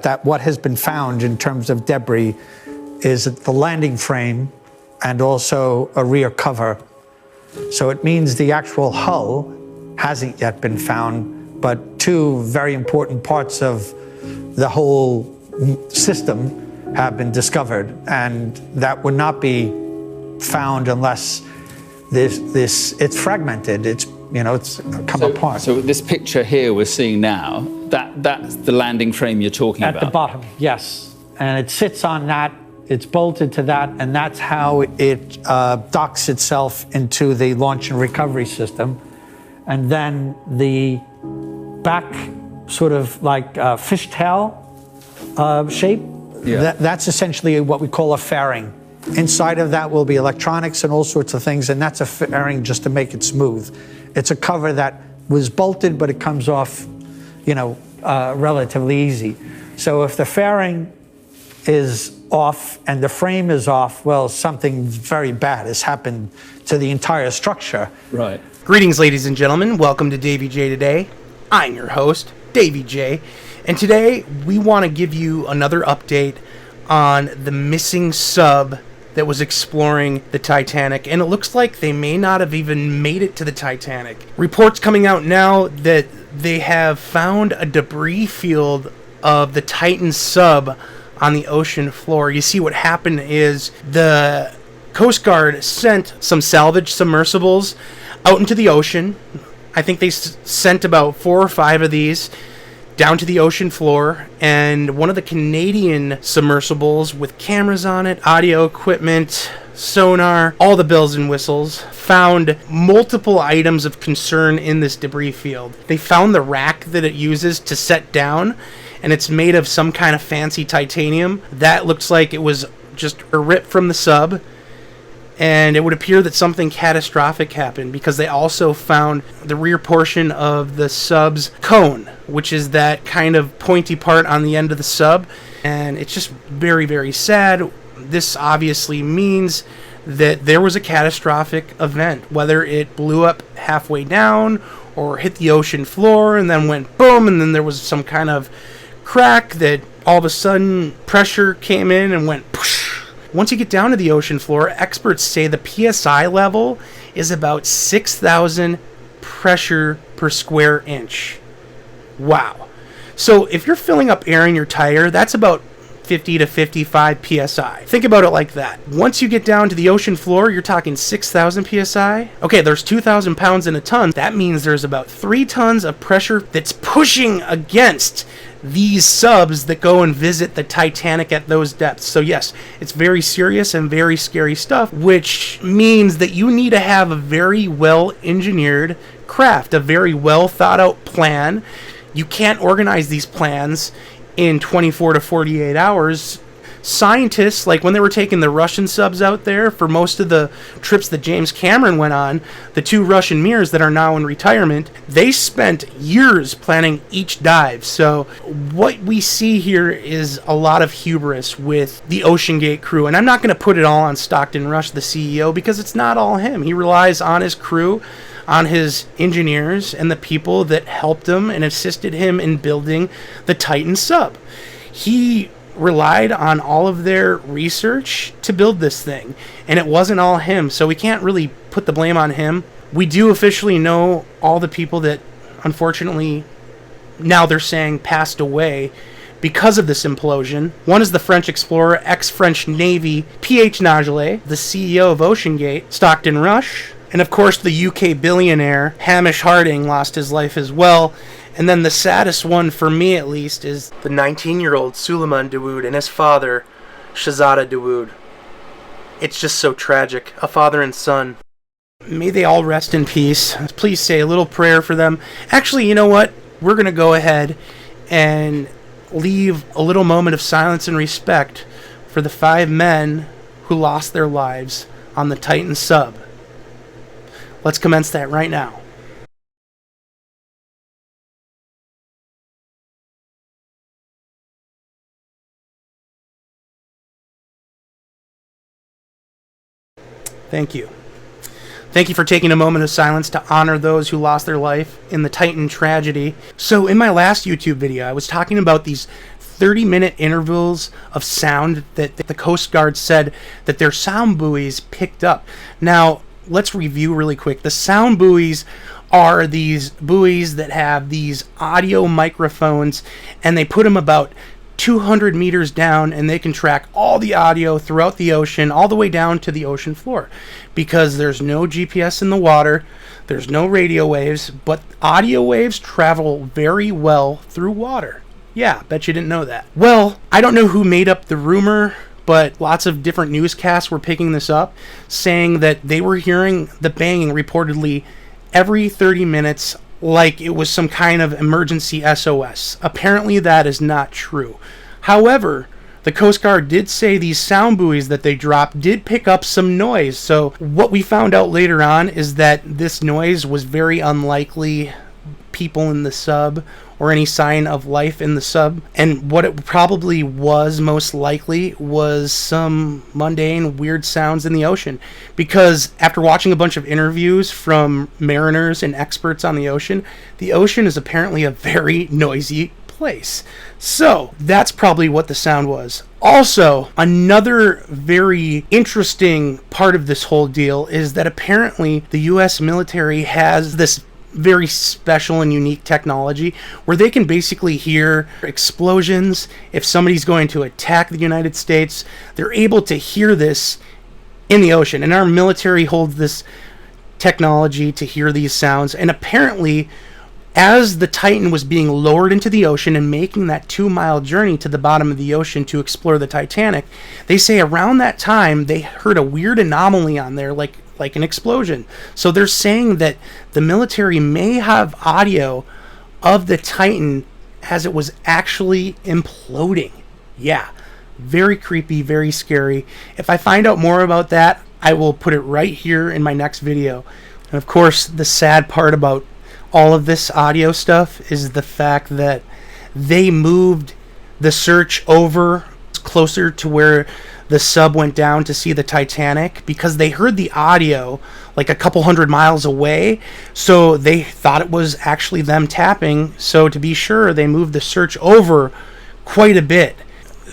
That what has been found in terms of debris is the landing frame and also a rear cover. So it means the actual hull hasn't yet been found, but two very important parts of the whole system have been discovered, and that would not be found unless it's fragmented. It's come apart. So this picture here we're seeing now, that's the landing frame you're talking about? At the bottom, yes. And it sits on that, it's bolted to that, and that's how it docks itself into the launch and recovery system. And then the back sort of like fishtail shape, that's essentially what we call a fairing. Inside of that will be electronics and all sorts of things, and that's a fairing just to make it smooth. It's a cover that was bolted, but it comes off, relatively easy. So if the fairing is off and the frame is off, well, something very bad has happened to the entire structure. Right. Greetings, ladies and gentlemen. Welcome to DaveyJay Today. I'm your host, DaveyJay, and today we want to give you another update on the missing sub that was exploring the Titanic, and it looks like they may not have even made it to the Titanic. Reports coming out now that they have found a debris field of the Titan sub on the ocean floor. You see, what happened is the Coast Guard sent some salvage submersibles out into the ocean. I think they sent about 4 or 5 of these down to the ocean floor, and one of the Canadian submersibles with cameras on it, audio equipment, sonar, all the bells and whistles, found multiple items of concern in this debris field. They found the rack that it uses to set down, and it's made of some kind of fancy titanium. That looks like it was just a rip from the sub, and it would appear that something catastrophic happened because they also found the rear portion of the sub's cone, which is that kind of pointy part on the end of the sub, and it's just very, very sad. This obviously means that there was a catastrophic event, whether it blew up halfway down or hit the ocean floor and then went boom, and then there was some kind of crack that all of a sudden pressure came in and went poosh. Once you get down to the ocean floor, experts say the PSI level is about 6,000 pressure per square inch. Wow. So if you're filling up air in your tire, that's about 50 to 55 PSI. Think about it like that. Once you get down to the ocean floor, you're talking 6,000 PSI. Okay, there's 2,000 pounds in a ton. That means there's about 3 tons of pressure that's pushing against these subs that go and visit the Titanic at those depths. So yes, it's very serious and very scary stuff, which means that you need to have a very well engineered craft, a very well thought out plan. You can't organize these plans in 24 to 48 hours. Scientists, like when they were taking the Russian subs out there for most of the trips that James Cameron went on, the 2 Russian Mirs that are now in retirement, they spent years planning each dive. So what we see here is a lot of hubris with the OceanGate crew, and I'm not going to put it all on Stockton Rush, the CEO, because it's not all him. He relies on his crew, on his engineers, and the people that helped him and assisted him in building the Titan sub. He relied on all of their research to build this thing, and it wasn't all him, so we can't really put the blame on him. We do officially know all the people that unfortunately now they're saying passed away because of this implosion. One is the French explorer, ex-French Navy P.H. Nagelet, the CEO of OceanGate, Stockton Rush, and of course the UK billionaire Hamish Harding lost his life as well. And then the saddest one, for me at least, is the 19-year-old Suleiman Dawood and his father, Shahzada Dawood. It's just so tragic. A father and son. May they all rest in peace. Please say a little prayer for them. Actually, you know what? We're going to go ahead and leave a little moment of silence and respect for the 5 men who lost their lives on the Titan sub. Let's commence that right now. Thank you. Thank you for taking a moment of silence to honor those who lost their life in the Titan tragedy. So in my last YouTube video, I was talking about these 30-minute intervals of sound that the Coast Guard said that their sound buoys picked up. Now, let's review really quick. The sound buoys are these buoys that have these audio microphones, and they put them about 200 meters down, and they can track all the audio throughout the ocean, all the way down to the ocean floor, because there's no GPS in the water, there's no radio waves, but audio waves travel very well through water. Yeah, bet you didn't know that. Well, I don't know who made up the rumor, but lots of different newscasts were picking this up, saying that they were hearing the banging reportedly every 30 minutes, like it was some kind of emergency SOS. Apparently that is not true. However, the Coast Guard did say these sound buoys that they dropped did pick up some noise. So what we found out later on is that this noise was very unlikely people in the sub or any sign of life in the sub. And what it probably was most likely was some mundane, weird sounds in the ocean. Because after watching a bunch of interviews from mariners and experts on the ocean is apparently a very noisy place. So that's probably what the sound was. Also, another very interesting part of this whole deal is that apparently the U.S. military has this very special and unique technology where they can basically hear explosions. If somebody's going to attack the United States, they're able to hear this in the ocean. And our military holds this technology to hear these sounds. And apparently, as the Titan was being lowered into the ocean and making that 2-mile journey to the bottom of the ocean to explore the Titanic, they say around that time they heard a weird anomaly on there, like an explosion. So they're saying that the military may have audio of the Titan as it was actually imploding. Yeah, very creepy, very scary. If I find out more about that, I will put it right here in my next video. And of course, the sad part about all of this audio stuff is the fact that they moved the search over closer to where the sub went down to see the Titanic because they heard the audio like a couple hundred miles away, so they thought it was actually them tapping. So to be sure, they moved the search over quite a bit.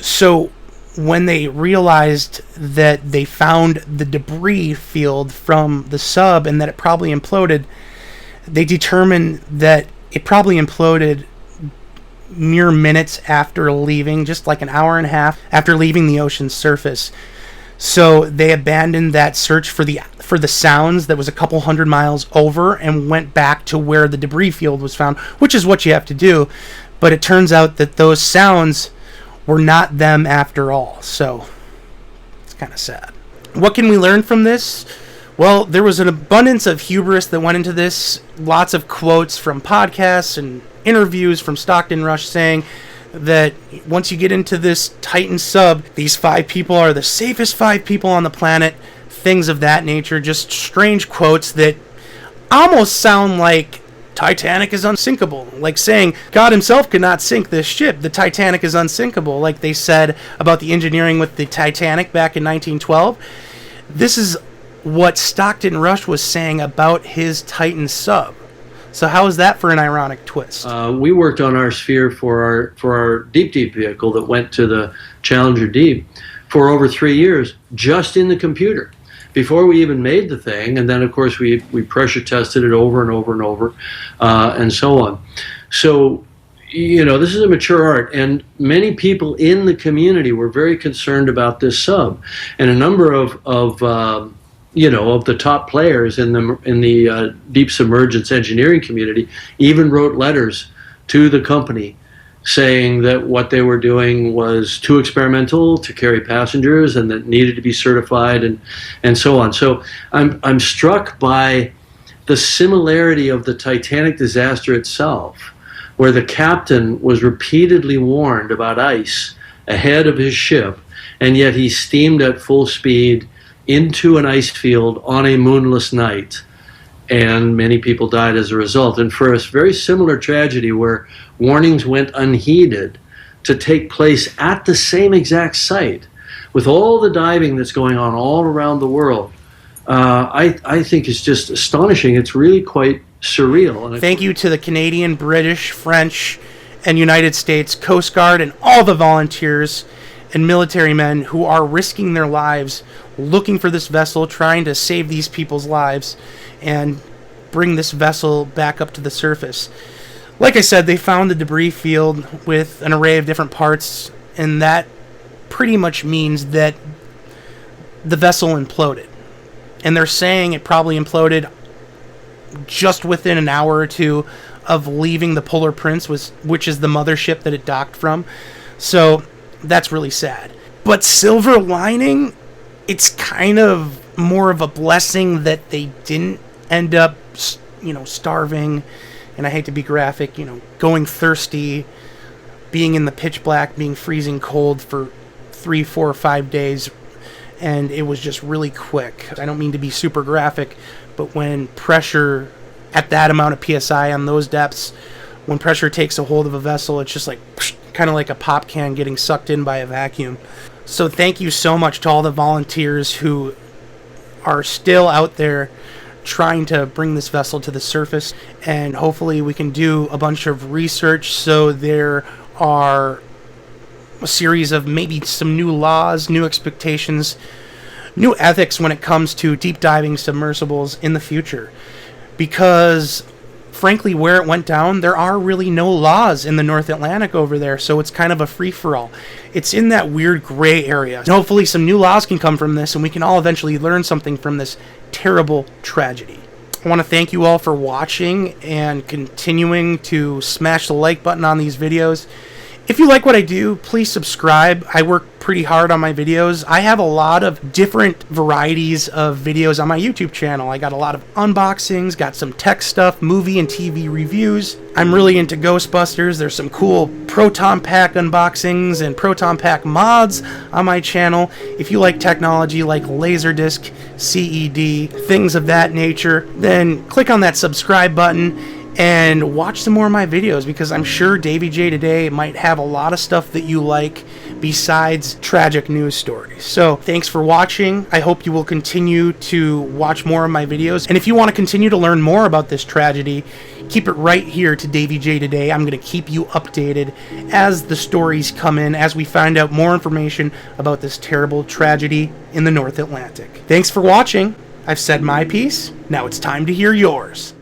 So when they realized that they found the debris field from the sub and that it probably imploded, they determined that it probably imploded mere minutes after leaving, just like an hour and a half after leaving the ocean's surface. So they abandoned that search for the sounds that was a couple hundred miles over and went back to where the debris field was found, which is what you have to do. But it turns out that those sounds were not them after all. So it's kind of sad. What can we learn from this? Well, there was an abundance of hubris that went into this. Lots of quotes from podcasts and interviews from Stockton Rush saying that once you get into this Titan sub, these 5 people are the safest 5 people on the planet. Things of that nature. Just strange quotes that almost sound like Titanic is unsinkable. Like saying God himself could not sink this ship. The Titanic is unsinkable. Like they said about the engineering with the Titanic back in 1912. This is what Stockton Rush was saying about his Titan sub. So how is that for an ironic twist? We worked on our sphere for our deep vehicle that went to the Challenger Deep for over 3 years, just in the computer, before we even made the thing. And then, of course, we pressure tested it over and over and over, and so on. So, you know, this is a mature art, and many people in the community were very concerned about this sub, and a number of the top players in the deep submergence engineering community even wrote letters to the company saying that what they were doing was too experimental to carry passengers and that needed to be certified and so on. So I'm struck by the similarity of the Titanic disaster itself, where the captain was repeatedly warned about ice ahead of his ship, and yet he steamed at full speed into an ice field on a moonless night, and many people died as a result. And for a very similar tragedy where warnings went unheeded to take place at the same exact site, with all the diving that's going on all around the world, I think it's just astonishing. It's really quite surreal. Thank you to the Canadian, British, French, and United States Coast Guard and all the volunteers and military men who are risking their lives looking for this vessel, trying to save these people's lives and bring this vessel back up to the surface. Like I said, they found the debris field with an array of different parts, and that pretty much means that the vessel imploded. And they're saying it probably imploded just within an hour or two of leaving the Polar Prince, which is the mothership that it docked from. So that's really sad. But silver lining, it's kind of more of a blessing that they didn't end up, starving, and I hate to be graphic, going thirsty, being in the pitch black, being freezing cold for 3, 4, or 5 days, and it was just really quick. I don't mean to be super graphic, but when pressure at that amount of PSI on those depths, when pressure takes a hold of a vessel, it's just like kind of like a pop can getting sucked in by a vacuum. So thank you so much to all the volunteers who are still out there trying to bring this vessel to the surface, and hopefully we can do a bunch of research so there are a series of maybe some new laws, new expectations, new ethics when it comes to deep diving submersibles in the future. Because frankly, where it went down, there are really no laws in the North Atlantic over there, so it's kind of a free-for-all. It's in that weird gray area. And hopefully some new laws can come from this, and we can all eventually learn something from this terrible tragedy. I want to thank you all for watching and continuing to smash the like button on these videos. If you like what I do, please subscribe. I work pretty hard on my videos. I have a lot of different varieties of videos on my YouTube channel. I got a lot of unboxings, got some tech stuff, movie and TV reviews. I'm really into Ghostbusters. There's some cool Proton Pack unboxings and Proton Pack mods on my channel. If you like technology like Laserdisc, CED, things of that nature, then click on that subscribe button and watch some more of my videos, because I'm sure DaveyJay Today might have a lot of stuff that you like besides tragic news stories. So thanks for watching. I hope you will continue to watch more of my videos. And if you want to continue to learn more about this tragedy, keep it right here to DaveyJay Today. I'm going to keep you updated as the stories come in, as we find out more information about this terrible tragedy in the North Atlantic. Thanks for watching. I've said my piece. Now it's time to hear yours.